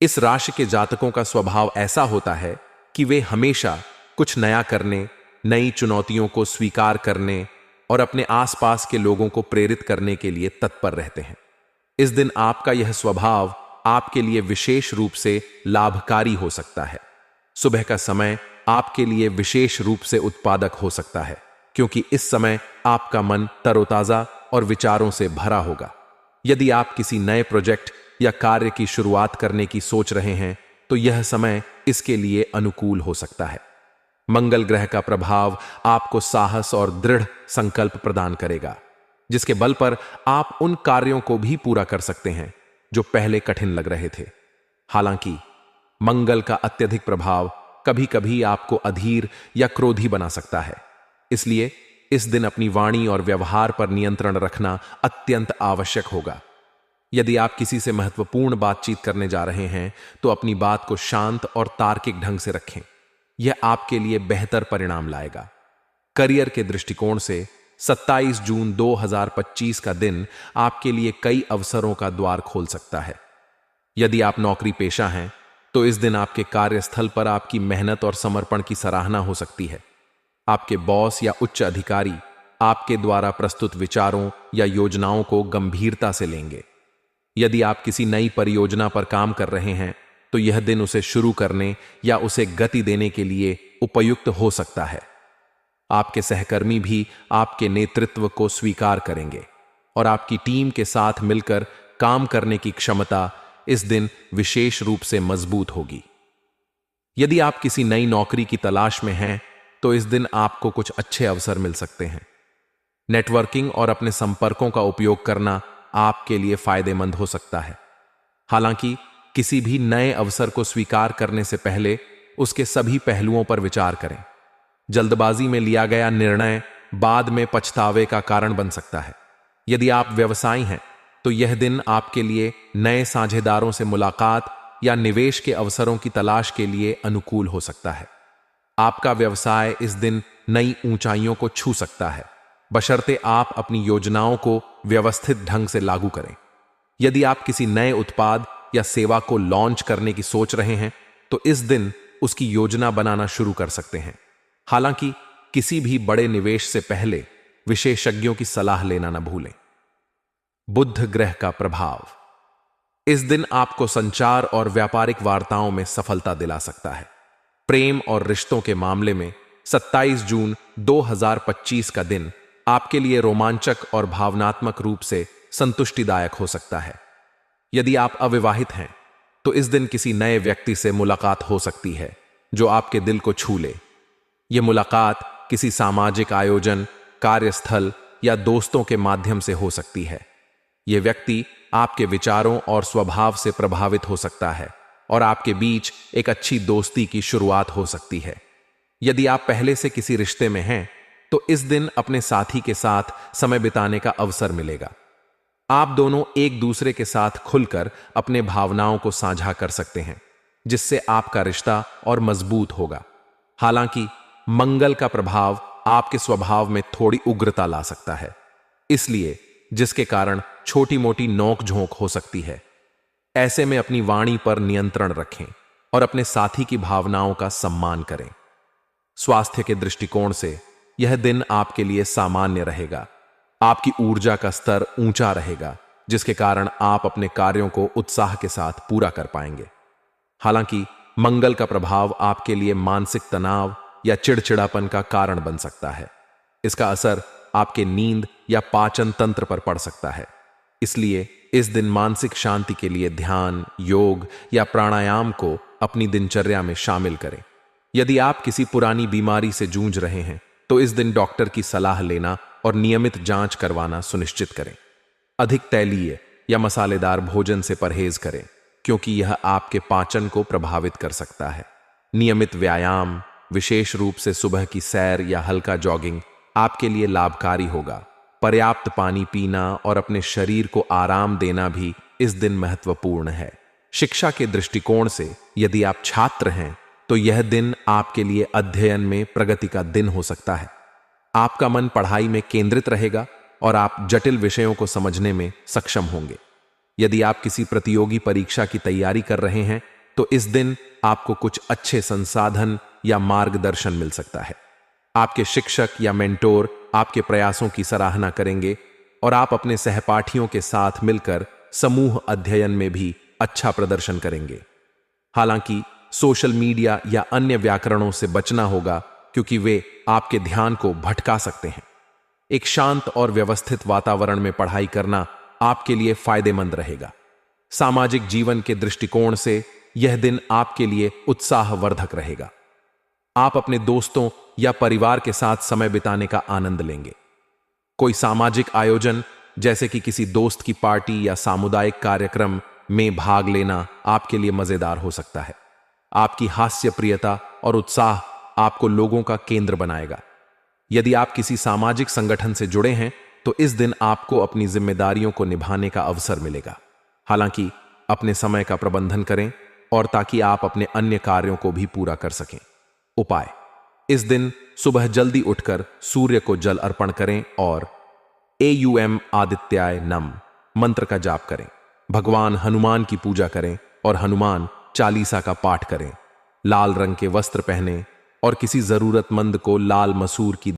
इस राशि के जातकों का स्वभाव ऐसा होता है कि वे हमेशा कुछ नया करने, नई चुनौतियों को स्वीकार करने और अपने आसपास के लोगों को प्रेरित करने के लिए तत्पर रहते हैं। इस दिन आपका यह स्वभाव आपके लिए विशेष रूप से लाभकारी हो सकता है। सुबह का समय आपके लिए विशेष रूप से उत्पादक हो सकता है, क्योंकि इस समय आपका मन तरोताजा और विचारों से भरा होगा। यदि आप किसी नए प्रोजेक्ट या कार्य की शुरुआत करने की सोच रहे हैं, तो यह समय इसके लिए अनुकूल हो सकता है। मंगल ग्रह का प्रभाव आपको साहस और दृढ़ संकल्प प्रदान करेगा, जिसके बल पर आप उन कार्यों को भी पूरा कर सकते हैं जो पहले कठिन लग रहे थे। हालांकि मंगल का अत्यधिक प्रभाव कभी कभी आपको अधीर या क्रोधी बना सकता है, इसलिए इस दिन अपनी वाणी और व्यवहार पर नियंत्रण रखना अत्यंत आवश्यक होगा। यदि आप किसी से महत्वपूर्ण बातचीत करने जा रहे हैं, तो अपनी बात को शांत और तार्किक ढंग से रखें। यह आपके लिए बेहतर परिणाम लाएगा। करियर के दृष्टिकोण से 27 जून 2025 का दिन आपके लिए कई अवसरों का द्वार खोल सकता है। यदि आप नौकरी पेशा हैं, तो इस दिन आपके कार्यस्थल पर आपकी मेहनत और समर्पण की सराहना हो सकती है। आपके बॉस या उच्च अधिकारी आपके द्वारा प्रस्तुत विचारों या योजनाओं को गंभीरता से लेंगे। यदि आप किसी नई परियोजना पर काम कर रहे हैं, तो यह दिन उसे शुरू करने या उसे गति देने के लिए उपयुक्त हो सकता है। आपके सहकर्मी भी आपके नेतृत्व को स्वीकार करेंगे और आपकी टीम के साथ मिलकर काम करने की क्षमता इस दिन विशेष रूप से मजबूत होगी। यदि आप किसी नई नौकरी की तलाश में हैं, तो इस दिन आपको कुछ अच्छे अवसर मिल सकते हैं। नेटवर्किंग और अपने संपर्कों का उपयोग करना आपके लिए फायदेमंद हो सकता है। हालांकि किसी भी नए अवसर को स्वीकार करने से पहले उसके सभी पहलुओं पर विचार करें। जल्दबाजी में लिया गया निर्णय बाद में पछतावे का कारण बन सकता है। यदि आप व्यवसायी हैं, तो यह दिन आपके लिए नए साझेदारों से मुलाकात या निवेश के अवसरों की तलाश के लिए अनुकूल हो सकता है। आपका व्यवसाय इस दिन नई ऊंचाइयों को छू सकता है, बशर्ते आप अपनी योजनाओं को व्यवस्थित ढंग से लागू करें। यदि आप किसी नए उत्पाद या सेवा को लॉन्च करने की सोच रहे हैं, तो इस दिन उसकी योजना बनाना शुरू कर सकते हैं। हालांकि किसी भी बड़े निवेश से पहले विशेषज्ञों की सलाह लेना न भूलें। बुध ग्रह का प्रभाव इस दिन आपको संचार और व्यापारिक वार्ताओं में सफलता दिला सकता है। प्रेम और रिश्तों के मामले में 27 जून 2025 का दिन आपके लिए रोमांचक और भावनात्मक रूप से संतुष्टिदायक हो सकता है। यदि आप अविवाहित हैं, तो इस दिन किसी नए व्यक्ति से मुलाकात हो सकती है जो आपके दिल को छू ले। यह मुलाकात किसी सामाजिक आयोजन, कार्यस्थल या दोस्तों के माध्यम से हो सकती है। यह व्यक्ति आपके विचारों और स्वभाव से प्रभावित हो सकता है और आपके बीच एक अच्छी दोस्ती की शुरुआत हो सकती है। यदि आप पहले से किसी रिश्ते में हैं, तो इस दिन अपने साथी के साथ समय बिताने का अवसर मिलेगा। आप दोनों एक दूसरे के साथ खुलकर अपने भावनाओं को साझा कर सकते हैं, जिससे आपका रिश्ता और मजबूत होगा। हालांकि मंगल का प्रभाव आपके स्वभाव में थोड़ी उग्रता ला सकता है, इसलिए जिसके कारण छोटी मोटी नोक-झोंक हो सकती है। ऐसे में अपनी वाणी पर नियंत्रण रखें और अपने साथी की भावनाओं का सम्मान करें। स्वास्थ्य के दृष्टिकोण से यह दिन आपके लिए सामान्य रहेगा। आपकी ऊर्जा का स्तर ऊंचा रहेगा, जिसके कारण आप अपने कार्यों को उत्साह के साथ पूरा कर पाएंगे। हालांकि मंगल का प्रभाव आपके लिए मानसिक तनाव या चिड़चिड़ापन का कारण बन सकता है। इसका असर आपके नींद या पाचन तंत्र पर पड़ सकता है। इसलिए इस दिन मानसिक शांति के लिए ध्यान, योग या प्राणायाम को अपनी दिनचर्या में शामिल करें। यदि आप किसी पुरानी बीमारी से जूझ रहे हैं, तो इस दिन डॉक्टर की सलाह लेना और नियमित जांच करवाना सुनिश्चित करें। अधिक तैलीय या मसालेदार भोजन से परहेज करें, क्योंकि यह आपके पाचन को प्रभावित कर सकता है। नियमित व्यायाम, विशेष रूप से सुबह की सैर या हल्का जॉगिंग आपके लिए लाभकारी होगा। पर्याप्त पानी पीना और अपने शरीर को आराम देना भी इस दिन महत्वपूर्ण है। शिक्षा के दृष्टिकोण से यदि आप छात्र हैं, तो यह दिन आपके लिए अध्ययन में प्रगति का दिन हो सकता है। आपका मन पढ़ाई में केंद्रित रहेगा और आप जटिल विषयों को समझने में सक्षम होंगे। यदि आप किसी प्रतियोगी परीक्षा की तैयारी कर रहे हैं, तो इस दिन आपको कुछ अच्छे संसाधन या मार्गदर्शन मिल सकता है। आपके शिक्षक या मेंटोर आपके प्रयासों की सराहना करेंगे और आप अपने सहपाठियों के साथ मिलकर समूह अध्ययन में भी अच्छा प्रदर्शन करेंगे। हालांकि सोशल मीडिया या अन्य व्याकरणों से बचना होगा, क्योंकि वे आपके ध्यान को भटका सकते हैं। एक शांत और व्यवस्थित वातावरण में पढ़ाई करना आपके लिए फायदेमंद रहेगा। सामाजिक जीवन के दृष्टिकोण से यह दिन आपके लिए उत्साहवर्धक रहेगा। आप अपने दोस्तों या परिवार के साथ समय बिताने का आनंद लेंगे। कोई सामाजिक आयोजन जैसे कि किसी दोस्त की पार्टी या सामुदायिक कार्यक्रम में भाग लेना आपके लिए मजेदार हो सकता है। आपकी हास्यप्रियता और उत्साह आपको लोगों का केंद्र बनाएगा। यदि आप किसी सामाजिक संगठन से जुड़े हैं तो इस दिन आपको अपनी जिम्मेदारियों को निभाने का अवसर मिलेगा। हालांकि अपने समय का प्रबंधन करें और ताकि आप अपने अन्य कार्यों को भी पूरा कर सकें। उपाय: इस दिन सुबह जल्दी उठकर सूर्य को जल अर्पण करें और एयुएम आदित्याय नम मंत्र का जाप करें। भगवान हनुमान की पूजा करें और हनुमान चालीसा का पाठ करें। लाल रंग के वस्त्र पहनें और किसी जरूरतमंद को लाल मसूर की